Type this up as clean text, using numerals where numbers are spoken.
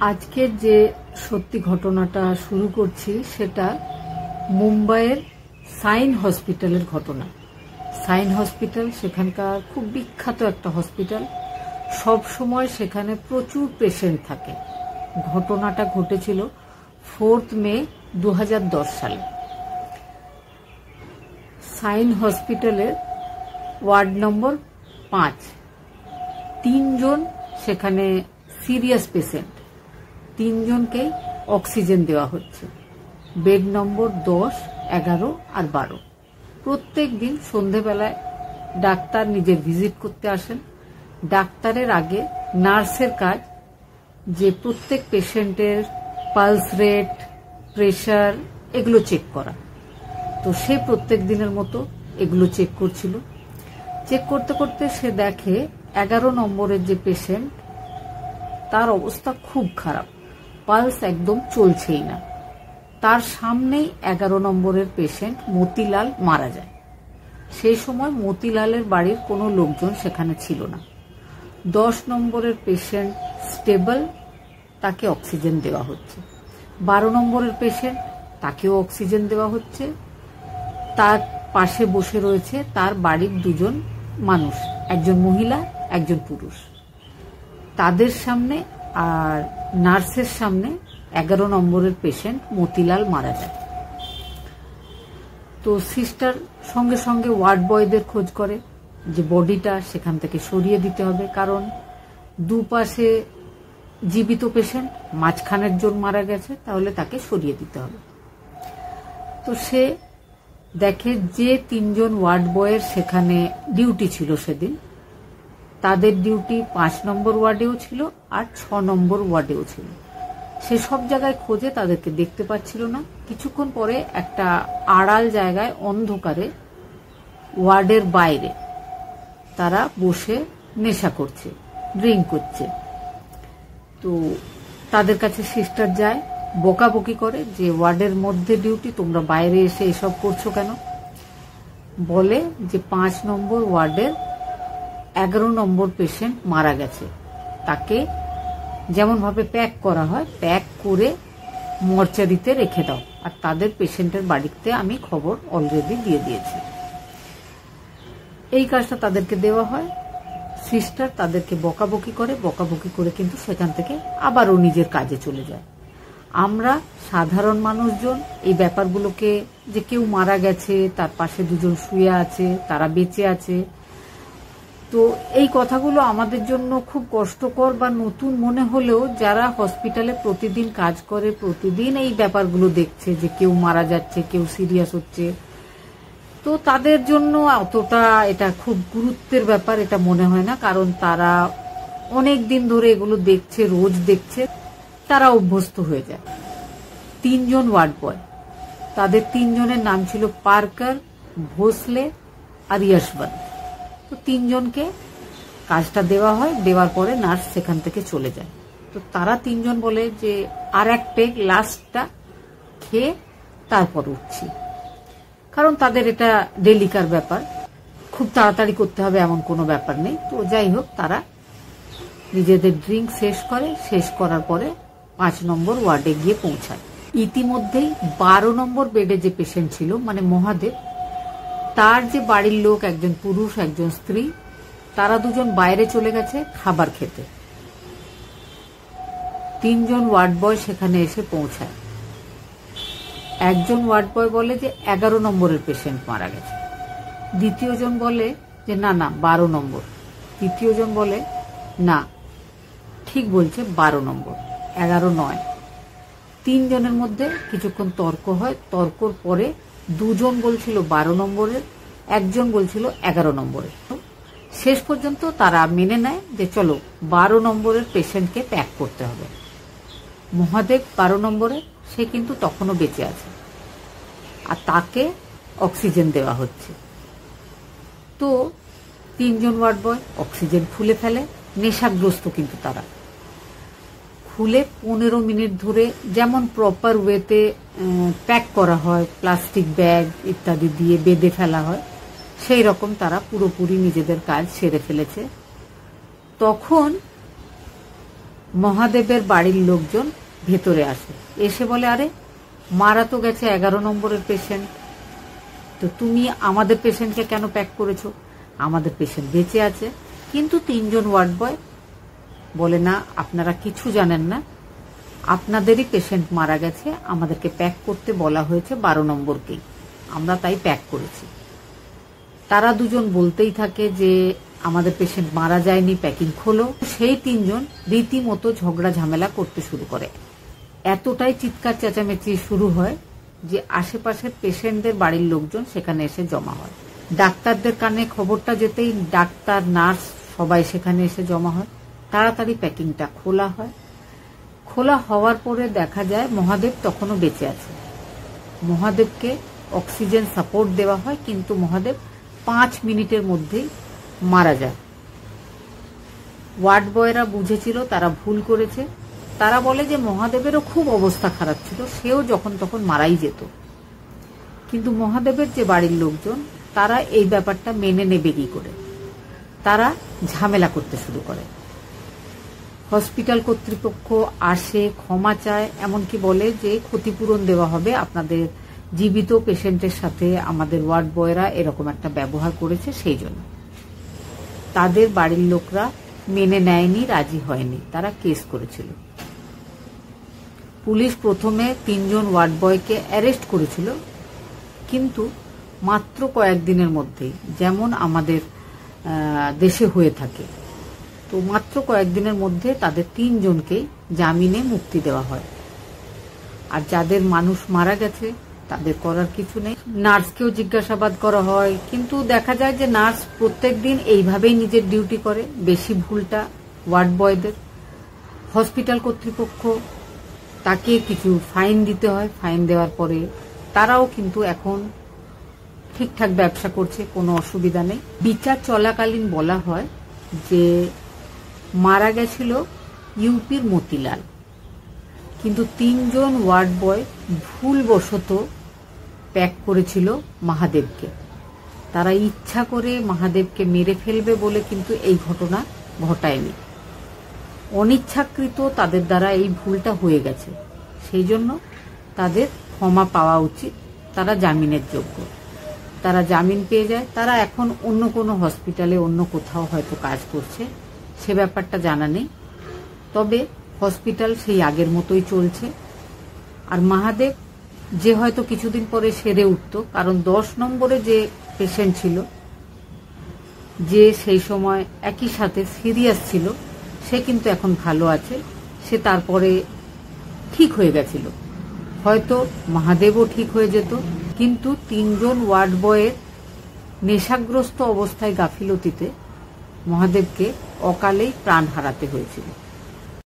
আজকের যে সত্যি ঘটনাটা শুরু করছি সেটা মুম্বাইয়ের সাইন হসপিটালের ঘটনা। সাইন হসপিটাল সেখানকার খুব বিখ্যাত একটা হসপিটাল, সব সময় সেখানে প্রচুর পেশেন্ট থাকে। ঘটনাটা ঘটেছিল 4 মে 2010 সালে। সাইন হসপিটালের ওয়ার্ড নম্বর 5 তিনজন সেখানে সিরিয়াস পেশেন্ট, তিনজনকেই অক্সিজেন দেওয়া হচ্ছে। বেড নম্বর 10, 11 আর 12। প্রত্যেক দিন সন্ধেবেলায় ডাক্তার নিজে ভিজিট করতে আসেন। ডাক্তারের আগে নার্সের কাজ যে প্রত্যেক পেশেন্টের পালস রেট, প্রেশার এগুলো চেক করা। তো সে প্রত্যেক দিনের মতো এগুলো চেক করছিল। চেক করতে করতে সে দেখে 11 নম্বরের যে পেশেন্ট তার অবস্থা খুব খারাপ, পালস একদম চলছেই না। তার সামনেই 11 নম্বরের পেশেন্ট মতিলাল মারা যায়। সেই সময় মতিলালের বাড়ির কোনো লোকজন সেখানে ছিল না। 10 নম্বরের পেশেন্ট স্টেবল, তাকে অক্সিজেন দেওয়া হচ্ছে। 12 নম্বরের পেশেন্ট, তাকেও অক্সিজেন দেওয়া হচ্ছে। তার পাশে বসে রয়েছে তার বাড়ির দুজন মানুষ, একজন মহিলা একজন পুরুষ। তাদের সামনে আর নার্সের সামনে 11 নম্বরের পেশেন্ট মতিলাল মারা যায়। তো সিস্টার সঙ্গে সঙ্গে ওয়ার্ড বয়দের খোঁজ করে যে বডিটা সেখান থেকে সরিয়ে দিতে হবে, কারণ দুপাশে জীবিত পেশেন্ট, মাঝখানের জন মারা গেছে, তাহলে তাকে সরিয়ে দিতে হবে। তো সে দেখে যে 3জন ওয়ার্ড বয়ের সেখানে ডিউটি ছিল সেদিন, তাদের ডিউটি 5 নম্বর ওয়ার্ডেও ছিল আর 6 নম্বর ওয়ার্ডেও ছিল। সে সব জায়গায় খোঁজে, তাদেরকে দেখতে পাচ্ছিল না। কিছুক্ষণ পরে একটা আড়াল জায়গায় অন্ধকারে ওয়ার্ডের বাইরে তারা বসে নেশা করছে, ড্রিঙ্ক করছে। তো তাদের কাছে সিস্টার যায়, বকাবকি করে যে ওয়ার্ডের মধ্যে ডিউটি, তোমরা বাইরে এসে এসব করছো কেন। বলে যে 5 নম্বর ওয়ার্ডের 11 নম্বর পেশেন্ট মারা গেছে, তাকে যেমন ভাবে প্যাক করা হয় প্যাক করে মর্চারিতে রেখে দাও, আর তাদের পেশেন্টের বাড়িতে আমি খবর অলরেডি দিয়ে দিয়েছি। এই কাজটা তাদেরকে দেওয়া হয়। সিস্টার তাদেরকে বকাবকি করে কিন্তু সেখান থেকে আবারও নিজের কাজে চলে যায়। আমরা সাধারণ মানুষজন এই ব্যাপারগুলোকে, যে কেউ মারা গেছে, তার পাশে দুজন শুয়ে আছে, তারা বেঁচে আছে, তো এই কথাগুলো আমাদের জন্য খুব কষ্টকর বা নতুন মনে হলেও যারা হসপিটালে প্রতিদিন কাজ করে, প্রতিদিন এই ব্যাপারগুলো দেখছে যে কেউ মারা যাচ্ছে, কেউ সিরিয়াস হচ্ছে, তো তাদের জন্য অতটা এটা খুব গুরুত্বের ব্যাপার এটা মনে হয় না, কারণ তারা অনেক দিন ধরে এগুলো দেখছে, রোজ দেখছে, তারা অভ্যস্ত হয়ে যায়। 3জন ওয়ার্ড বয়, তাদের 3জনের নাম ছিল পার্কার, ভোসলে আর ইয়াশবন্ত। তো 3জনকে কাজটা দেওয়া হয়, দেওয়ার পরে নার্স সেখান থেকে চলে যায়। তো তারা 3জন বলে যে আর এক পেগ লাস্টটা খেয়ে তারপর উঠছি, কারণ তাদের এটা ডেলিকার ব্যাপার, খুব তাড়াতাড়ি করতে হবে এমন কোনো ব্যাপার নেই। তো যাই হোক, তারা নিজেদের ড্রিঙ্ক শেষ করে, শেষ করার পরে 5 নম্বর ওয়ার্ডে গিয়ে পৌঁছায়। ইতিমধ্যেই 12 নম্বর বেডে যে পেশেন্ট ছিল, মানে মহাদেব, তার যে বাড়ির লোক, একজন পুরুষ একজন স্ত্রী, তারা দুজন বাইরে চলে গেছে খাবার খেতে। 3জন ওয়ার্ড বয় সেখানে এসে পৌঁছায়। একজন ওয়ার্ড বয় বলে যে 11 নম্বরের পেশেন্ট মারা গেছে, দ্বিতীয়জন বলে যে না 12 নম্বর, তৃতীয়জন বলে না ঠিক বলছে 12 নম্বর, 11 নয়। 3জনের মধ্যে কিছুক্ষণ তর্ক হয়, তর্কর পরে 2জন বলছিল 12 নম্বরের, একজন বলছিল 11 নম্বরের। শেষ পর্যন্ত তারা মেনে নেয় যে চলো 12 নম্বরের পেশেন্টকে প্যাক করতে হবে। মহাদেব 12 নম্বরে, সে কিন্তু তখনও বেঁচে আছে, আর তাকে অক্সিজেন দেওয়া হচ্ছে। তো 3জন ওয়ার্ড বয় অক্সিজেন খুলে ফেলে, নেশাগ্রস্ত কিন্তু তারা। খুলে 15 মিনিট ধরে যেমন প্রপার ওয়েতে প্যাক করা হয়, প্লাস্টিক ব্যাগ ইত্যাদি দিয়ে বেঁধে ফেলা হয়, সেই রকম তারা পুরোপুরি নিজেদের কাজ সেরে ফেলেছে। তখন মহাদেবের বাড়ির লোকজন ভেতরে আসে, এসে বলে, আরে মারা তো গেছে 11 নম্বরের পেশেন্ট, তো তুমি আমাদের পেশেন্টকে কেন প্যাক করেছো? আমাদের পেশেন্ট বেঁচে আছে। কিন্তু 3 জন ওয়ার্ড বয় বলে, না, আপনারা কিছু জানেন না, আপনাদেরই পেশেন্ট মারা গেছে, আমাদেরকে প্যাক করতে বলা হয়েছে 12 নম্বরকেই, আমরা তাই প্যাক করেছি। তারা দুজন বলতেই থাকে যে আমাদের পেশেন্ট মারা যায়নি, প্যাকিং খোলো। সেই 3 জন রীতিমতো ঝগড়া ঝামেলা করতে শুরু করে। এতটাই চিৎকার চেঁচামেচি শুরু হয় যে আশেপাশের পেশেন্টদের বাড়ির লোকজন সেখানে এসে জমা হয়। ডাক্তারদের কানে খবরটা যেতেই ডাক্তার, নার্স সবাই সেখানে এসে জমা হয়। তাড়াতাড়ি প্যাকিংটা খোলা হয়। খোলা হওয়ার পরে দেখা যায় মহাদেব তখনও বেঁচে আছে। মহাদেবকে অক্সিজেন সাপোর্ট দেওয়া হয়, কিন্তু মহাদেব 5 মিনিটের মধ্যেই মারা যায়। ওয়ার্ড বয়রা বুঝেছিল তারা ভুল করেছে। তারা বলে যে মহাদেবেরও খুব অবস্থা খারাপ ছিল, সেও যখন তখন মারাই যেত। কিন্তু মহাদেবের যে বাড়ির লোকজন, তারা এই ব্যাপারটা মেনে নেবে কি করে? তারা ঝামেলা করতে শুরু করে। হসপিটাল কর্তৃপক্ষ আসে, ক্ষমা চায়, এমনকি বলে যে ক্ষতিপূরণ দেওয়া হবে, আপনাদের জীবিত পেশেন্টের সাথে আমাদের ওয়ার্ড বয়রা এরকম একটা ব্যবহার করেছে, সেই জন্য। তাদের বাড়ির লোকরা মেনে নেয়নি, রাজি হয়নি, তারা কেস করেছিল। পুলিশ প্রথমে 3 জন ওয়ার্ড বয়কে অ্যারেস্ট করেছিল, কিন্তু মাত্র কয়েকদিনের মধ্যেই, যেমন আমাদের দেশে হয়ে থাকে, তো মাত্র কয়েকদিনের মধ্যে তাদের 3 জনকেই জামিনে মুক্তি দেওয়া হয়। আর যাদের মানুষ মারা গেছে তাদের করার কিছু নেই। নার্সকেও জিজ্ঞাসাবাদ করা হয়, কিন্তু দেখা যায় যে নার্স প্রত্যেকদিন এইভাবেই নিজের ডিউটি করে। বেশি ভুলটা ওয়ার্ড বয়দের। হসপিটাল কর্তৃপক্ষ, তাকে কিছু ফাইন দিতে হয়। ফাইন দেওয়ার পরে তারাও কিন্তু এখন ঠিকঠাক ব্যবসা করছে, কোনো অসুবিধা নেই। বিচার চলাকালীন বলা হয় যে মারা গেছিল ইউপির মতিলাল, কিন্তু 3 জন ওয়ার্ড বয় ভুলবশত প্যাক করেছিল মহাদেবকে। তারা ইচ্ছা করে মহাদেবকে মেরে ফেলবে বলে কিন্তু এই ঘটনা ঘটায়নি। অনিচ্ছাকৃত তাদের দ্বারা এই ভুলটা হয়ে গেছে, সেই জন্য তাদের ক্ষমা পাওয়া উচিত। তারা জামিনের যোগ্য, তারা জামিন পেয়ে যায়। তারা এখন অন্য কোনো হসপিটালে, অন্য কোথাও হয়তো কাজ করছে, সে ব্যাপারটা জানা নেই। তবে হসপিটাল সেই আগের মতোই চলছে। আর মহাদেব যে হয়তো কিছুদিন পরে সেরে উঠত, কারণ 10 নম্বরে যে পেশেন্ট ছিল, যে সেই সময় একই সাথে সিরিয়াস ছিল, সে কিন্তু এখন ভালো আছে। সে তারপরে ঠিক হয়ে গেছিল, হয়তো মহাদেবও ঠিক হয়ে যেত। কিন্তু 3 জন ওয়ার্ড বয়ের নেশাগ্রস্ত অবস্থায় গাফিলতিতে মহাদেবকে অকালেই প্রাণ হারাতে হয়েছিল।